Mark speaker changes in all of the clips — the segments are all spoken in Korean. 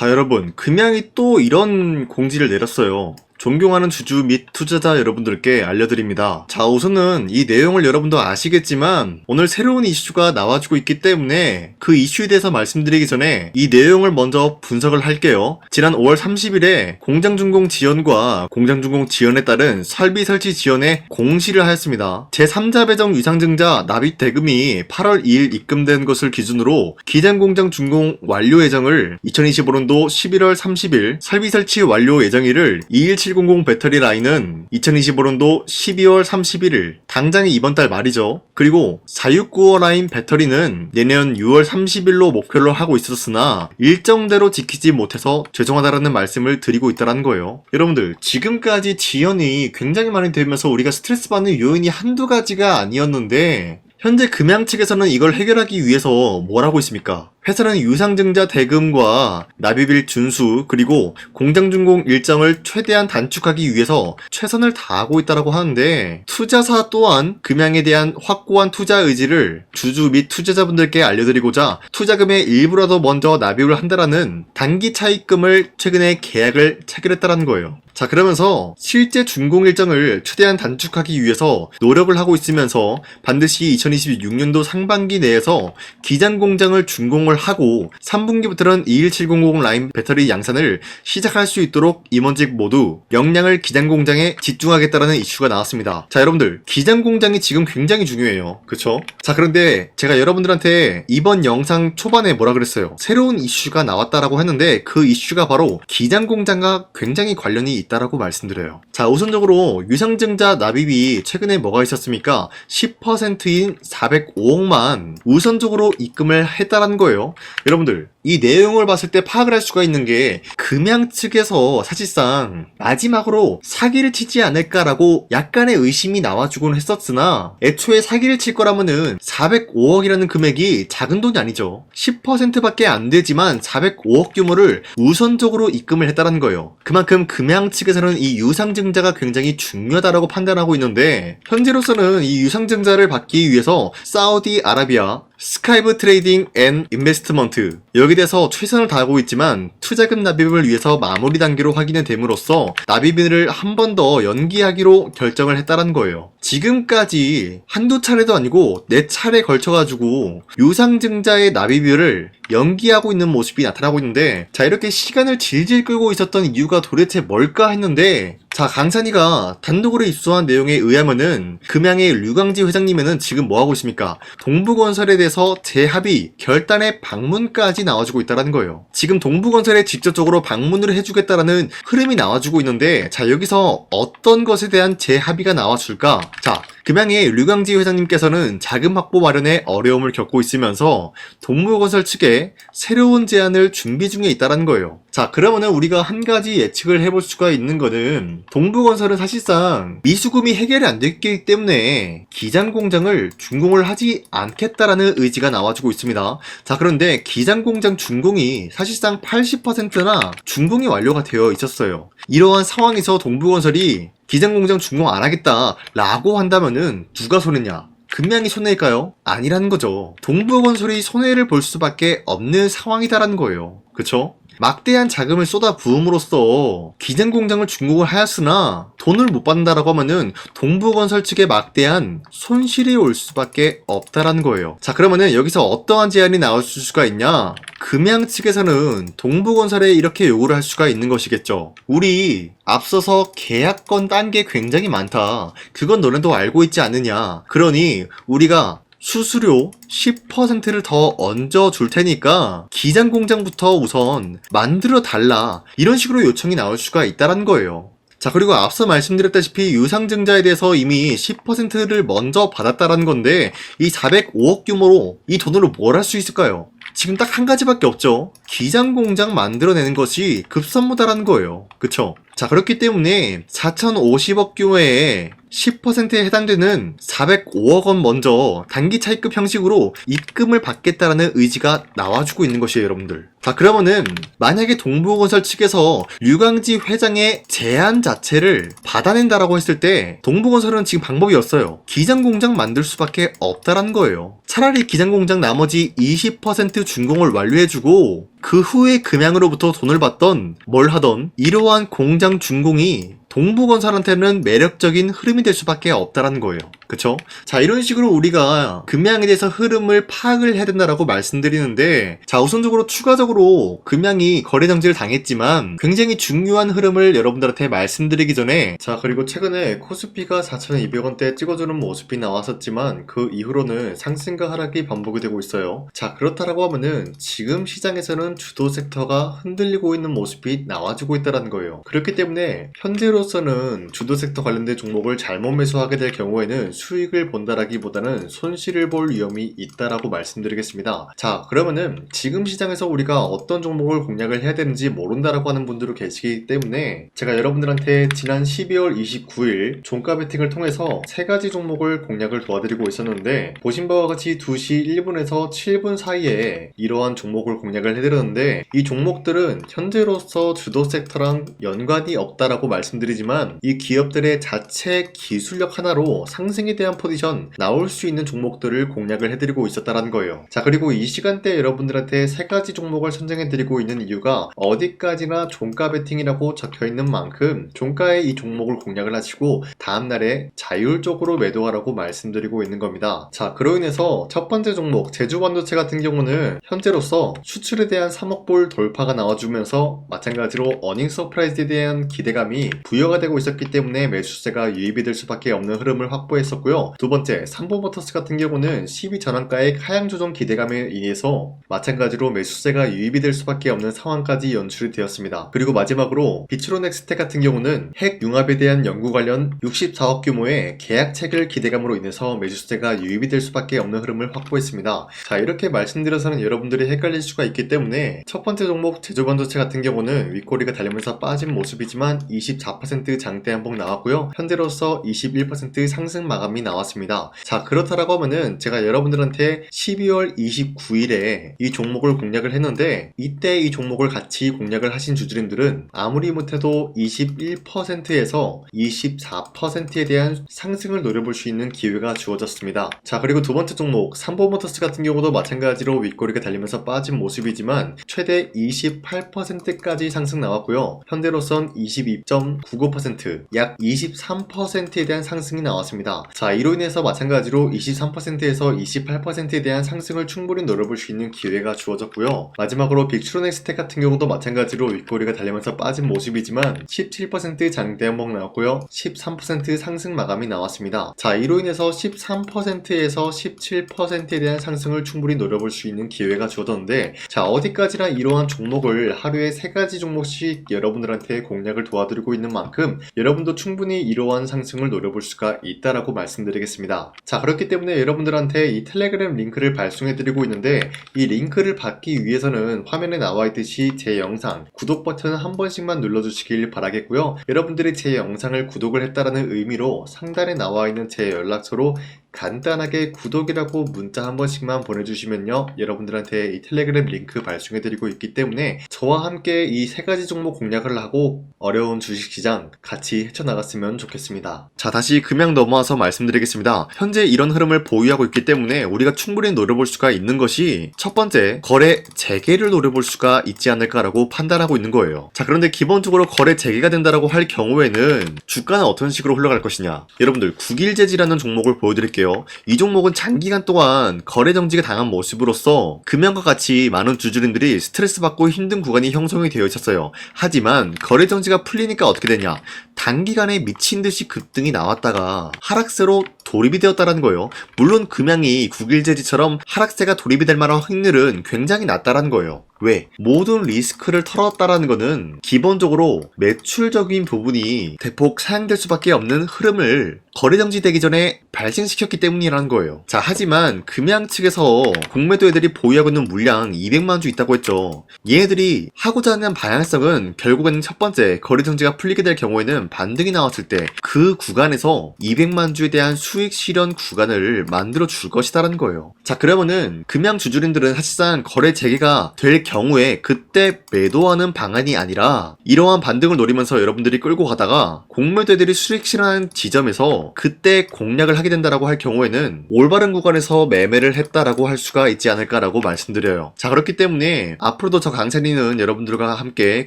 Speaker 1: 자, 여러분, 금양이 또 이런 공지를 내렸어요. 존경하는 주주 및 투자자 여러분들께 알려드립니다. 자, 우선은 이 내용을 여러분도 아시겠지만 오늘 새로운 이슈가 나와주고 있기 때문에 그 이슈에 대해서 말씀드리기 전에 이 내용을 먼저 분석을 할게요. 지난 5월 30일에 공장준공 지연과 공장준공 지연에 따른 설비 설치 지연에 공시를 하였습니다. 제3자 배정 유상증자 납입 대금이 8월 2일 입금된 것을 기준으로 기장공장 준공 완료 예정을 2025년도 11월 30일 설비 설치 완료 예정일을 21700 배터리 라인은 2025년도 12월 31일 당장이 이번 달 말이죠. 그리고 4695 라인 배터리는 내년 6월 30일로 목표로 하고 있었으나 일정대로 지키지 못해서 죄송하다라는 말씀을 드리고 있다는 거예요. 여러분들, 지금까지 지연이 굉장히 많이 되면서 우리가 스트레스 받는 요인이 한두 가지가 아니었는데 현재 금양 측에서는 이걸 해결하기 위해서 뭘 하고 있습니까? 회사는 유상증자 대금과 납입일 준수 그리고 공장준공 일정을 최대한 단축하기 위해서 최선을 다하고 있다고 하는데 투자사 또한 금양에 대한 확고한 투자 의지를 주주 및 투자자분들께 알려드리고자 투자금의 일부라도 먼저 납입을 한다라는 단기 차입금을 최근에 계약을 체결했다는 거예요. 자, 그러면서 실제 준공 일정을 최대한 단축하기 위해서 노력을 하고 있으면서 반드시 2026년도 상반기 내에서 기장 공장을 준공을 하고 3분기부터는 21700 라인 배터리 양산을 시작할 수 있도록 임원직 모두 역량을 기장 공장에 집중하겠다라는 이슈가 나왔습니다. 자, 여러분들, 기장 공장이 지금 굉장히 중요해요. 그쵸? 자, 그런데 제가 여러분들한테 이번 영상 초반에 뭐라 그랬어요? 새로운 이슈가 나왔다라고 했는데 그 이슈가 바로 기장 공장과 굉장히 관련이 있다라고 말씀드려요. 자, 우선적으로 유상증자 납입이 최근에 뭐가 있었습니까? 10%인 405억만 우선적으로 입금을 했다라는 거예요. 여러분들, 이 내용을 봤을 때 파악을 할 수가 있는 게 금양 측에서 사실상 마지막으로 사기를 치지 않을까라고 약간의 의심이 나와주곤 했었으나 애초에 사기를 칠 거라면은 405억이라는 금액이 작은 돈이 아니죠. 10%밖에 안 되지만 405억 규모를 우선적으로 입금을 했다는 거예요. 그만큼 금양 측에서는 이 유상증자가 굉장히 중요하다라고 판단하고 있는데 현재로서는 이 유상증자를 받기 위해서 사우디아라비아 스카이브 트레이딩 앤 인베스트먼트 여기에 대해서 최선을 다하고 있지만 투자금 납입을 위해서 마무리 단계로 확인이 됨으로써 납입일을 한 번 더 연기하기로 결정을 했다는 거예요. 지금까지 한두 차례도 아니고 4차례 걸쳐가지고 유상증자의 납입일을 연기하고 있는 모습이 나타나고 있는데 자, 이렇게 시간을 질질 끌고 있었던 이유가 도대체 뭘까 했는데 자, 강산이가 단독으로 입수한 내용에 의하면은 금양의 류광지 회장님은 지금 뭐하고 있습니까? 동부건설에 대해서 재합의 결단의 방문까지 나와주고 있다는 거예요. 지금 동부건설에 직접적으로 방문을 해주겠다라는 흐름이 나와주고 있는데 자, 여기서 어떤 것에 대한 재합의가 나와줄까? 자, 금양의 류광지 회장님께서는 자금 확보 마련에 어려움을 겪고 있으면서 동부건설 측에 새로운 제안을 준비 중에 있다는 거예요. 자, 그러면은 우리가 한 가지 예측을 해볼 수가 있는 거는 동부건설은 사실상 미수금이 해결이 안 됐기 때문에 기장공장을 준공을 하지 않겠다라는 의지가 나와주고 있습니다. 자, 그런데 기장공장 준공이 사실상 80%나 준공이 완료가 되어 있었어요. 이러한 상황에서 동부건설이 기장공장 준공 안 하겠다 라고 한다면은 누가 손해냐? 금양이 손해일까요? 아니라는 거죠. 동부건설이 손해를 볼 수밖에 없는 상황이다라는 거예요. 그쵸? 막대한 자금을 쏟아 부음으로써 기장공장을 준공을 하였으나 돈을 못 받는다라고 하면은 동부건설 측에 막대한 손실이 올 수밖에 없다라는 거예요. 자, 그러면은 여기서 어떠한 제안이 나올 수가 있냐? 금양 측에서는 동부건설에 이렇게 요구를 할 수가 있는 것이겠죠. 우리 앞서서 계약건 딴 게 굉장히 많다. 그건 너네도 알고 있지 않느냐. 그러니 우리가 수수료 10%를 더 얹어 줄 테니까 기장 공장부터 우선 만들어 달라. 이런 식으로 요청이 나올 수가 있다는 거예요. 자, 그리고 앞서 말씀드렸다시피 유상증자에 대해서 이미 10%를 먼저 받았다라는 건데 이 405억 규모로 이 돈으로 뭘 할 수 있을까요? 지금 딱 한 가지밖에 없죠. 기장 공장 만들어내는 것이 급선무다라는 거예요. 그쵸? 자, 그렇기 때문에 4050억 규모의 10%에 해당되는 405억 원 먼저 단기 차입금 형식으로 입금을 받겠다라는 의지가 나와주고 있는 것이에요, 여러분들. 자, 그러면은 만약에 동부건설 측에서 류광지 회장의 제안 자체를 받아낸다라고 했을 때 동부건설은 지금 방법이 없어요. 기장공장 만들 수밖에 없다라는 거예요. 차라리 기장공장 나머지 20% 준공을 완료해주고 그 후에 금양으로부터 돈을 받던 뭘 하던 이러한 공장 준공이 동부건설한테는 매력적인 흐름이 될 수밖에 없다라는 거예요. 그쵸? 자, 이런 식으로 우리가 금양에 대해서 흐름을 파악을 해야 된다라고 말씀드리는데, 자, 우선적으로 추가적으로 금양이 거래 정지를 당했지만 굉장히 중요한 흐름을 여러분들한테 말씀드리기 전에, 자, 그리고 최근에 코스피가 4,200원대 찍어주는 모습이 나왔었지만 그 이후로는 상승과 하락이 반복이 되고 있어요. 자, 그렇다라고 하면은 지금 시장에서는 주도 섹터가 흔들리고 있는 모습이 나와주고 있다는 거예요. 그렇기 때문에 현재로서는 주도 섹터 관련된 종목을 잘못 매수하게 될 경우에는 수익을 본다라기보다는 손실을 볼 위험이 있다라고 말씀드리겠습니다. 자, 그러면은 지금 시장에서 우리가 어떤 종목을 공략을 해야 되는지 모른다라고 하는 분들도 계시기 때문에 제가 여러분들한테 지난 12월 29일 종가 베팅을 통해서 3가지 종목을 공략을 도와드리고 있었는데, 보신 바와 같이 2시 1분에서 7분 사이에 이러한 종목을 공략을 해드렸는데, 이 종목들은 현재로서 주도 섹터랑 연관이 없다라고 말씀드리지만 이 기업들의 자체 기술력 하나로 상승에 대한 포지션 나올 수 있는 종목들을 공략을 해드리고 있었다는 거예요. 자, 그리고 이 시간대 여러분들한테 3가지 종목을 선정해드리고 있는 이유가 어디까지나 종가 베팅이라고 적혀있는 만큼 종가에 이 종목을 공략을 하시고 다음날에 자율적으로 매도하라고 말씀드리고 있는 겁니다. 자, 그로 인해서 첫 번째 종목 제주반도체 같은 경우는 현재로서 수출에 대한 3억 불 돌파가 나와주면서 마찬가지로 어닝 서프라이즈에 대한 기대감이 부여가 되고 있었기 때문에 매수세가 유입이 될 수밖에 없는 흐름을 확보했었고요. 두 번째, 삼보모터스 같은 경우는 12 전환가의 하향 조정 기대감에 의해서 마찬가지로 매수세가 유입이 될 수밖에 없는 상황까지 연출이 되었습니다. 그리고 마지막으로 비추로넥스텍 같은 경우는 핵 융합에 대한 연구 관련 64억 규모의 계약책을 기대감으로 인해서 매수세가 유입이 될 수밖에 없는 흐름을 확보했습니다. 자, 이렇게 말씀드려서는 여러분들이 헷갈릴 수가 있기 때문에 첫 번째 종목 제조반도체 같은 경우는 윗꼬리가 달리면서 빠진 모습이지만 24% 장대 한봉 나왔고요. 현재로서 21% 상승 마감이 나왔습니다. 자, 그렇다라고 하면은 제가 여러분들한테 12월 29일에 이 종목을 공략을 했는데, 이때 이 종목을 같이 공략을 하신 주주님들은 아무리 못해도 21%에서 24%에 대한 상승을 노려볼 수 있는 기회가 주어졌습니다. 자, 그리고 두 번째 종목 삼보모터스 같은 경우도 마찬가지로 윗꼬리가 달리면서 빠진 모습이지만 최대 28%까지 상승 나왔고요. 현재로선 22.99%, 약 23%에 대한 상승이 나왔습니다. 자, 이로 인해서 마찬가지로 23%에서 28%에 대한 상승을 충분히 노려볼 수 있는 기회가 주어졌고요. 마지막으로 빅트로넥스텍 같은 경우도 마찬가지로 윗꼬리가 달리면서 빠진 모습이지만 17% 장대 한봉 나왔고요. 13% 상승 마감이 나왔습니다. 자, 이로 인해서 13%에서 17%에 대한 상승을 충분히 노려볼 수 있는 기회가 주어졌는데, 자, 어디까지나 이러한 종목을 하루에 3가지 종목씩 여러분들한테 공략을 도와드리고 있는 만큼 여러분도 충분히 이러한 상승을 노려볼 수가 있다라고 말씀드리겠습니다. 자, 그렇기 때문에 여러분들한테 이 텔레그램 링크를 발송해드리고 있는데, 이 링크를 받기 위해서는 화면에 나와 있듯이 제 영상 구독 버튼 한 번씩만 눌러주시길 바라겠고요. 여러분들이 제 영상을 구독을 했다라는 의미로 상단에 나와 있는 제 연락처로 간단하게 구독이라고 문자 한 번씩만 보내주시면요, 여러분들한테 이 텔레그램 링크 발송해드리고 있기 때문에 저와 함께 이 3가지 종목 공략을 하고 어려운 주식시장 같이 헤쳐나갔으면 좋겠습니다. 자, 다시 금양 넘어와서 말씀드리겠습니다. 현재 이런 흐름을 보유하고 있기 때문에 우리가 충분히 노려볼 수가 있는 것이 첫 번째, 거래 재개를 노려볼 수가 있지 않을까라고 판단하고 있는 거예요. 자, 그런데 기본적으로 거래 재개가 된다라고 할 경우에는 주가는 어떤 식으로 흘러갈 것이냐, 여러분들 국일제지라는 종목을 보여드릴게요. 이 종목은 장기간 동안 거래 정지가 당한 모습으로서 금양과 같이 많은 주주님들이 스트레스 받고 힘든 구간이 형성이 되어 있었어요. 하지만 거래 정지가 풀리니까 어떻게 되냐, 단기간에 미친 듯이 급등이 나왔다가 하락세로 돌입이 되었다는 거예요. 물론 금양이 국일제지처럼 하락세가 돌입이 될 만한 확률은 굉장히 낮다라는 거예요. 왜? 모든 리스크를 털었다라는 거는 기본적으로 매출적인 부분이 대폭 사양될 수밖에 없는 흐름을 거래 정지되기 전에 발생시켰기 때문이라는 거예요. 자, 하지만 금양 측에서 공매도 애들이 보유하고 있는 물량 200만 주 있다고 했죠. 얘네들이 하고자 하는 방향성은 결국에는 첫 번째, 거래 정지가 풀리게 될 경우에는 반등이 나왔을 때 그 구간에서 200만 주에 대한 수익 실현 구간을 만들어 줄 것이다라는 거예요. 자, 그러면은 금양 주주님들은 사실상 거래 재개가 될 경우에 그때 매도하는 방안이 아니라 이러한 반등을 노리면서 여러분들이 끌고 가다가 공매도들이 수익 실현하는 지점에서 그때 공략을 하게 된다라고 할 경우에는 올바른 구간에서 매매를 했다라고 할 수가 있지 않을까라고 말씀드려요. 자, 그렇기 때문에 앞으로도 저 강찬이는 여러분들과 함께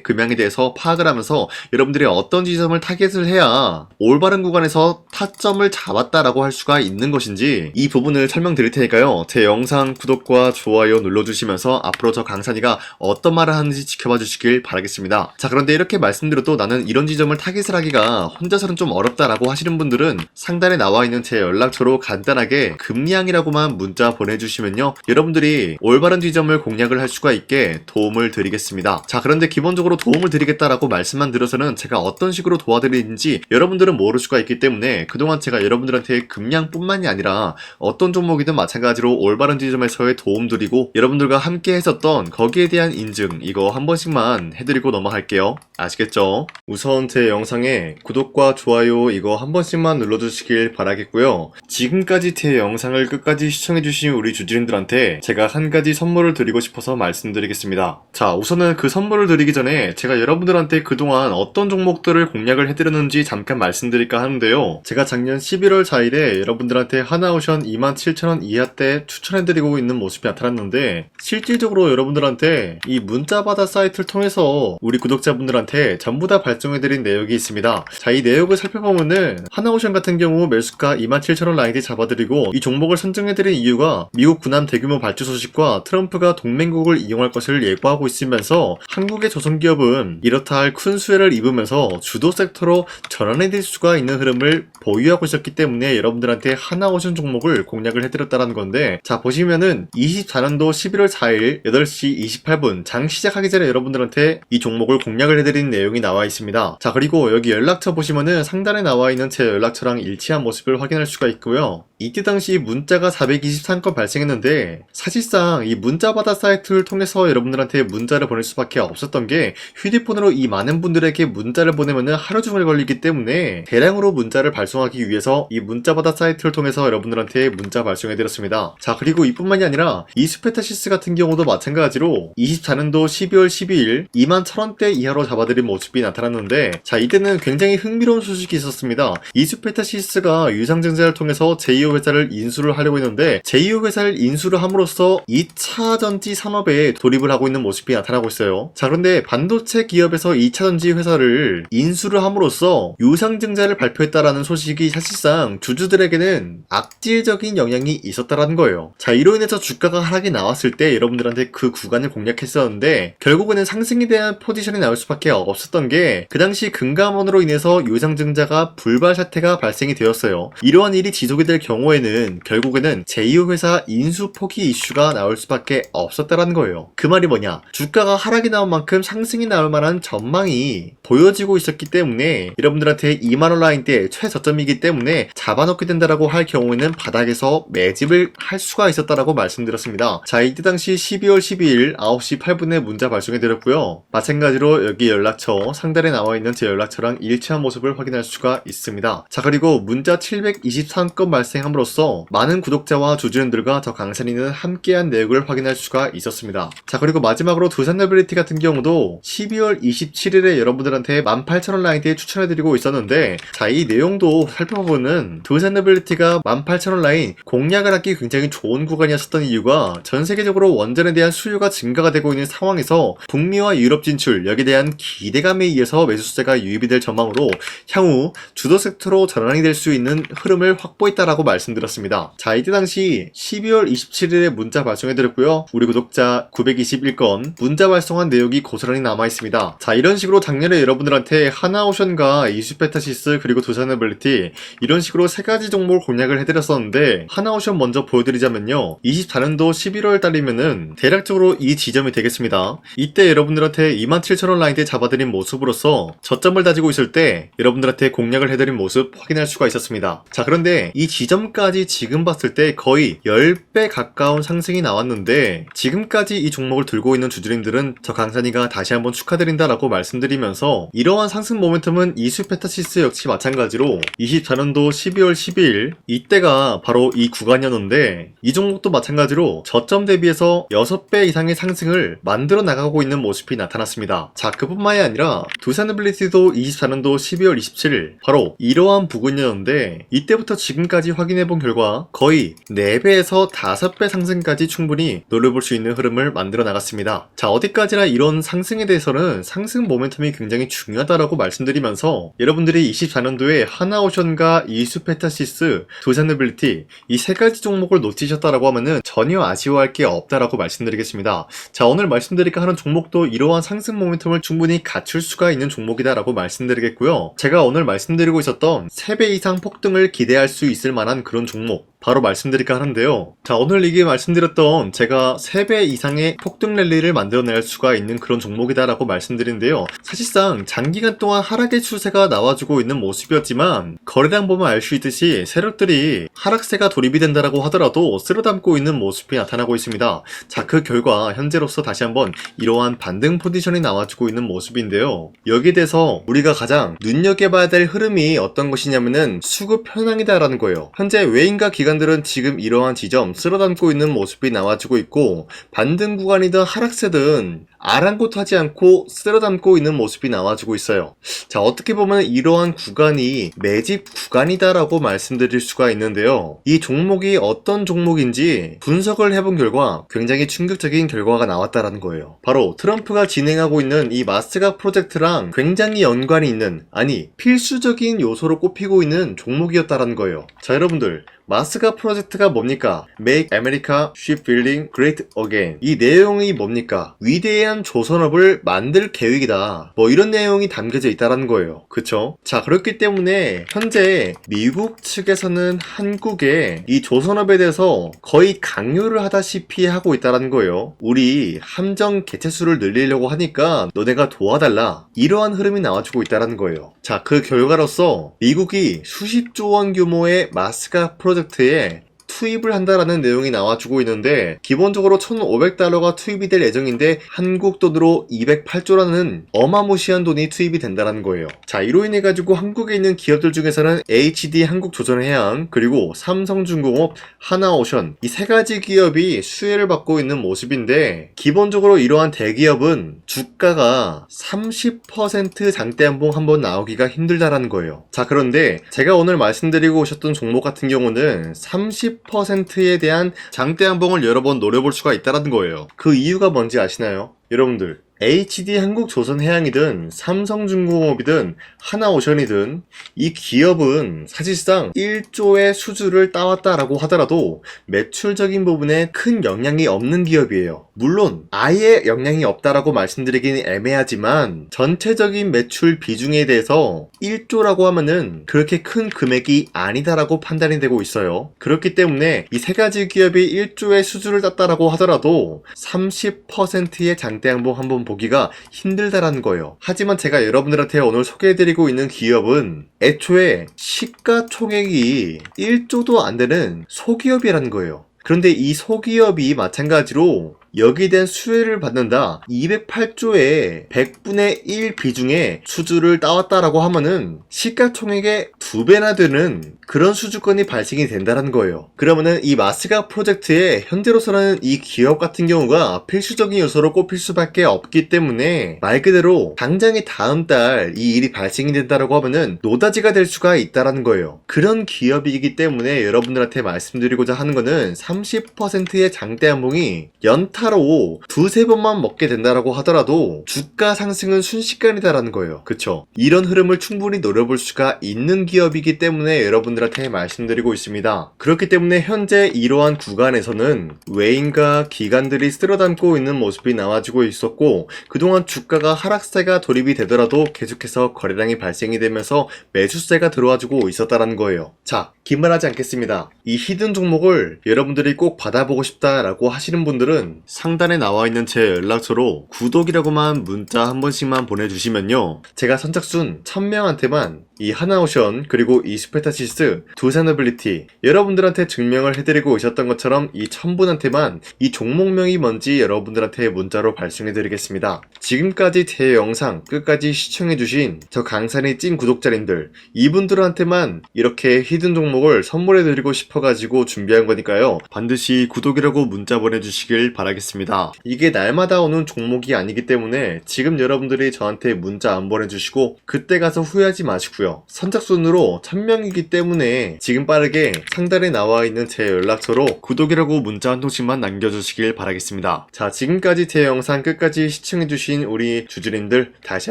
Speaker 1: 금양에 대해서 파악을 하면서 여러분들이 어떤 지점을 타겟을 해야 올바른 구간에서 타점을 잡았다라고 할 수가 있는 것인지 이 부분을 설명드릴 테니까요. 제 영상 구독과 좋아요 눌러주시면서 앞으로 저 강찬이가 어떤 말을 하는지 지켜봐 주시길 바라겠습니다. 자, 그런데 이렇게 말씀드려도 나는 이런 지점을 타겟을 하기가 혼자서는 좀 어렵다라고 하시는 분들은 상단에 나와 있는 제 연락처로 간단하게 금양이라고만 문자 보내주시면요, 여러분들이 올바른 지점을 공략을 할 수가 있게 도움을 드리겠습니다. 자, 그런데 기본적으로 도움을 드리겠다라고 말씀만 드려서는 제가 어떤 식으로 도와드리는지 여러분들은 모를 수가 있기 때문에 그동안 제가 여러분들한테 금양뿐만이 아니라 어떤 종목이든 마찬가지로 올바른 지점에서의 도움 드리고 여러분들과 함께 했었던 거기에 대한 인증, 이거 한 번씩만 해드리고 넘어갈게요. 아시겠죠? 우선 제 영상에 구독과 좋아요 이거 한 번씩만 눌러주시길 바라겠고요. 지금까지 제 영상을 끝까지 시청해주신 우리 주주님들한테 제가 한 가지 선물을 드리고 싶어서 말씀드리겠습니다. 자, 우선은 그 선물을 드리기 전에 제가 여러분들한테 그동안 어떤 종목들을 공략을 해드렸는지 잠깐 말씀드릴까 하는데요. 제가 작년 11월 4일에 여러분들한테 하나오션 27,000원 이하때 추천해드리고 있는 모습이 나타났는데 실질적으로 여러분들한테 이 문자바다 사이트를 통해서 우리 구독자분들한테 전부 다 발송해드린 내역이 있습니다. 자, 이 내역을 살펴보면은 하나오션 같은 경우 매수가 27,000원 라인에 잡아드리고 이 종목을 선정해드린 이유가 미국 군함 대규모 발주 소식과 트럼프가 동맹국을 이용할 것을 예고하고 있으면서 한국의 조선기업은 이렇다 할 큰 수혜를 입으면서 주도 섹터로 전환해질 수가 있는 흐름을 보유하고 있었기 때문에 여러분들한테 하나오션 종목을 공략을 해드렸다는 건데, 자, 보시면은 24년도 11월 4일 8시 28분 장 시작하기 전에 여러분들한테 이 종목을 공략을 해드린 내용이 나와 있습니다. 자, 그리고 여기 연락처 보시면은 상단에 나와 있는 제 연락처랑 일치한 모습을 확인할 수가 있고요. 이때 당시 문자가 423건 발생했는데 사실상 이 문자바다 사이트를 통해서 여러분들한테 문자를 보낼 수밖에 없었던 게 휴대폰으로 이 많은 분들에게 문자를 보내면은 하루 종일 걸리기 때문에 대량으로 문자를 발송하기 위해서 이 문자바다 사이트를 통해서 여러분들한테 문자 발송해드렸습니다. 자, 그리고 이뿐만이 아니라 이수페타시스 같은 경우도 마찬가지로 24년도 12월 12일 21,000원대 이하로 잡아드린 모습이 나타났는데, 자, 이때는 굉장히 흥미로운 소식이 있었습니다. 이수페타시스가 유상증자를 통해서 제2호 회사를 인수를 하려고 했는데 제2호 회사를 인수를 함으로써 2차 전지 산업에 돌입을 하고 있는 모습이 나타나고 있어요. 자, 그런데 반도체 기업에서 2차 전지 회사를 인수를 함으로써 유상증자를 발표했다라는 소식이 사실상 주주들에게는 악질적인 영향이 있었다라는 거예요. 자, 이로 인해서 주가가 하락이 나왔을 때 여러분들한테 그 구간을 공략했었는데 결국에는 상승에 대한 포지션이 나올 수밖에 없었던 게 그 당시 금감원으로 인해서 유상증자가 불발 사태가 발생이 되었어요. 이러한 일이 지속이 될 경우에는 결국에는 제2호 회사 인수 포기 이슈가 나올 수밖에 없었다라는 거예요. 그 말이 뭐냐? 주가가 하락이 나온 만큼 상승이 나올 만한 전망이 보여지고 있었기 때문에 여러분들한테 2만원 라인대 최저점이기 때문에 잡아놓게 된다라고 할 경우에는 바닥에서 매집을 할 수가 있었다라고 말씀드렸습니다. 자, 이때 당시 12월 12일 9시 8분에 문자 발송해드렸고요. 마찬가지로 여기 연락처 상단에 나와있는 제 연락처랑 일치한 모습을 확인할 수가 있습니다. 자, 그리고 문자 723건 발생함으로써 많은 구독자와 주주님들과 저 강산이는 함께한 내역을 확인할 수가 있었습니다. 자, 그리고 마지막으로 두산노빌리티 같은 경우도 12월 27일에 여러분들한테 18,000원 라인대에 추천해드리고 있었는데, 자, 이 내용도 살펴보면 두산노빌리티가 18,000원 라인 공략을 하기 굉장히 좋은 구간이었었던 이유가 전 세계적으로 원전에 대한 수요가 증가가 되고 있는 상황에서 북미와 유럽 진출, 여기에 대한 기대감에 의해서 매수세가 유입이 될 전망으로 향후 주도 섹터로 전환이 될 수 있는 흐름을 확보했다라고 말씀드렸습니다. 자, 이때 당시 12월 27일에 문자 발송해드렸고요. 우리 구독자 921건 문자 발송한 내역이 고스란히 남아있습니다. 자, 이런 식으로 작년에 여러분들한테 하나오션과 이수페타시스 그리고 두산노빌리티 이런 식으로 세 가지 종목을 공략을 해드렸었는데, 하나오션 먼저 보여드리자면요, 24년도 11월 달이면은 대략적으로 이 지점이 되겠습니다. 이때 여러분들한테 27,000원 라인대 잡아드린 모습으로서 저점을 다지고 있을 때 여러분들한테 공략을 해드린 모습 확인할 수가 있었습니다. 자, 그런데 이 지점까지 지금 봤을 때 거의 10배 가까운 상승이 나왔는데, 지금까지 이 종목을 들고 있는 주주님들은 저 강산이가 다시 한번 축하드린다라고 말씀드리면서, 이러한 상승 모멘텀은 이수페타시스 역시 마찬가지로 24년도 12월 12일 이때가 바로 이 구간이었는데 이 종목도 마찬가지로 저점 대비해서 6배 이상의 상승을 만들어 나가고 있는 모습이 나타났습니다. 자, 그뿐만이 아니라 두산빌리티도 24년도 12월 27일 바로 이러한 부근이었는데 이때부터 지금까지 확인해본 결과 거의 4배에서 5배 상승까지 충분히 노려볼 수 있는 흐름을 만들어 나갔습니다. 자, 어디까지나 이런 상승에 대해서는 상승 모멘텀이 굉장히 중요하다라고 말씀드리면서 여러분들이 24년도에 하나오션과 이수페타시스, 두산빌리티 이 세 가지 종목을 놓치셨다라고 하면은 전혀 아쉬워할 게 없다라고 말씀드리겠습니다. 자, 오늘 말씀드릴까 하는 종목도 이러한 상승 모멘텀을 충분히 갖출 수가 있는 종목이다라고 말씀드리겠고요. 제가 오늘 말씀드리고 있었던 3배 이상 폭등을 기대할 수 있을 만한 그런 종목 바로 말씀드릴까 하는데요. 자, 오늘 이게 말씀드렸던 제가 3배 이상의 폭등 랠리를 만들어낼 수가 있는 그런 종목이다라고 말씀드린데요. 사실상 장기간 동안 하락의 추세가 나와주고 있는 모습이었지만 거래량 보면 알 수 있듯이 세력들이 하락세가 돌입이 된다라고 하더라도 쓸어담고 있는 모습이 나타나고 있습니다. 자, 그 결과 현재로서 다시 한번 이러한 반등 포지션이 나와주고 있는 모습인데요. 여기에 대해서 우리가 가장 눈여겨봐야 될 흐름이 어떤 것이냐면은 수급 현황이다라는 거예요. 현재 외인과 기관들은 지금 이러한 지점 쓸어담고 있는 모습이 나와주고 있고 반등 구간이든 하락세든 아랑곳하지 않고 쓸어담고 있는 모습이 나와주고 있어요. 자, 어떻게 보면 이러한 구간이 매집 구간이다라고 말씀드릴 수가 있는데요. 이 종목이 어떤 종목인지 분석을 해본 결과 굉장히 충격적인 결과가 나왔다라는 거예요. 바로 트럼프가 진행하고 있는 이 마스가 프로젝트랑 굉장히 연관이 있는, 아니 필수적인 요소로 꼽히고 있는 종목이었다라는 거예요. 자, 여러분들 마스가 프로젝트가 뭡니까? Make America Shipbuilding Great Again. 이 내용이 뭡니까? 위대한 조선업을 만들 계획이다. 뭐 이런 내용이 담겨져 있다는 거예요. 그쵸? 자, 그렇기 때문에 현재 미국 측에서는 한국에 이 조선업에 대해서 거의 강요를 하다시피 하고 있다는 거예요. 우리 함정 개체수를 늘리려고 하니까 너네가 도와달라. 이러한 흐름이 나와주고 있다는 거예요. 자, 그 결과로서 미국이 수십조 원 규모의 마스가 프로젝트에 투입을 한다라는 내용이 나와주고 있는데 기본적으로 1,500달러가 투입이 될 예정인데 한국 돈으로 208조라는 어마무시한 돈이 투입이 된다는 거예요. 자, 이로 인해 가지고 한국에 있는 기업들 중에서는 HD 한국조선해양 그리고 삼성중공업, 하나오션 이 세 가지 기업이 수혜를 받고 있는 모습인데 기본적으로 이러한 대기업은 주가가 30% 장대한봉 한번 나오기가 힘들다라는 거예요. 자, 그런데 제가 오늘 말씀드리고 오셨던 종목 같은 경우는 30%에 대한 장대한봉을 여러 번 노려볼 수가 있다는 거예요. 그 이유가 뭔지 아시나요? 여러분들 HD 한국조선해양이든 삼성중공업이든 하나오션이든 이 기업은 사실상 1조의 수주를 따왔다라고 하더라도 매출적인 부분에 큰 영향이 없는 기업이에요. 물론 아예 영향이 없다라고 말씀드리긴 애매하지만 전체적인 매출 비중에 대해서 1조라고 하면은 그렇게 큰 금액이 아니다라고 판단이 되고 있어요. 그렇기 때문에 이 세 가지 기업이 1조의 수주를 땄다라고 하더라도 30%의 장대양봉 한번 보기가 힘들다라는 거예요. 하지만 제가 여러분들한테 오늘 소개해드리고 있는 기업은 애초에 시가총액이 1조도 안 되는 소기업이라는 거예요. 그런데 이 소기업이 마찬가지로 여기에 대한 수혜를 받는다. 208조의 100분의 1 비중의 수주를 따왔다라고 하면은 시가총액의 2배나 되는 그런 수주권이 발생이 된다는 거예요. 그러면은 이 마스가 프로젝트에 현재로서는 이 기업 같은 경우가 필수적인 요소로 꼽힐 수밖에 없기 때문에 말 그대로 당장에 다음 달 이 일이 발생이 된다라고 하면은 노다지가 될 수가 있다라는 거예요. 그런 기업이기 때문에 여러분들한테 말씀드리고자 하는 거는 30%의 장대한봉이 연타로 두세 번만 먹게 된다라고 하더라도 주가 상승은 순식간이다라는 거예요. 그쵸? 이런 흐름을 충분히 노려볼 수가 있는 기업이기 때문에 여러분들한테 말씀드리고 있습니다. 그렇기 때문에 현재 이러한 구간에서는 외인과 기관들이 쓸어담고 있는 모습이 나와주고 있었고 그동안 주가가 하락세가 돌입이 되더라도 계속해서 거래량이 발생이 되면서 매수세가 들어와주고 있었다는 거예요. 자, 긴말하지 않겠습니다. 이 히든 종목을 여러분들이 꼭 받아보고 싶다라고 하시는 분들은 상단에 나와 있는 제 연락처로 구독이라고만 문자 한 번씩만 보내주시면요 제가 선착순 1000명한테만 이 하나오션 그리고 이 스페타시스 두산 어빌리티 여러분들한테 증명을 해드리고 있었던 것처럼 이 1000분한테만 이 종목명이 뭔지 여러분들한테 문자로 발송해드리겠습니다. 지금까지 제 영상 끝까지 시청해주신 저 강산의 찐 구독자님들 이분들한테만 이렇게 히든 종목을 선물해드리고 싶어가지고 준비한 거니까요. 반드시 구독이라고 문자 보내주시길 바라겠습니다. 이게 날마다 오는 종목이 아니기 때문에 지금 여러분들이 저한테 문자 안 보내주시고 그때 가서 후회하지 마시고요. 선착순으로 1000명이기 때문에 지금 빠르게 상단에 나와 있는 제 연락처로 구독이라고 문자 한 통씩만 남겨주시길 바라겠습니다. 자, 지금까지 제 영상 끝까지 시청해주신 우리 주주님들 다시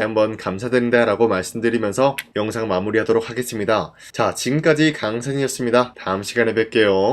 Speaker 1: 한번 감사드린다 라고 말씀드리면서 영상 마무리하도록 하겠습니다. 자, 지금까지 강산이었습니다. 다음 시간에 뵐게요.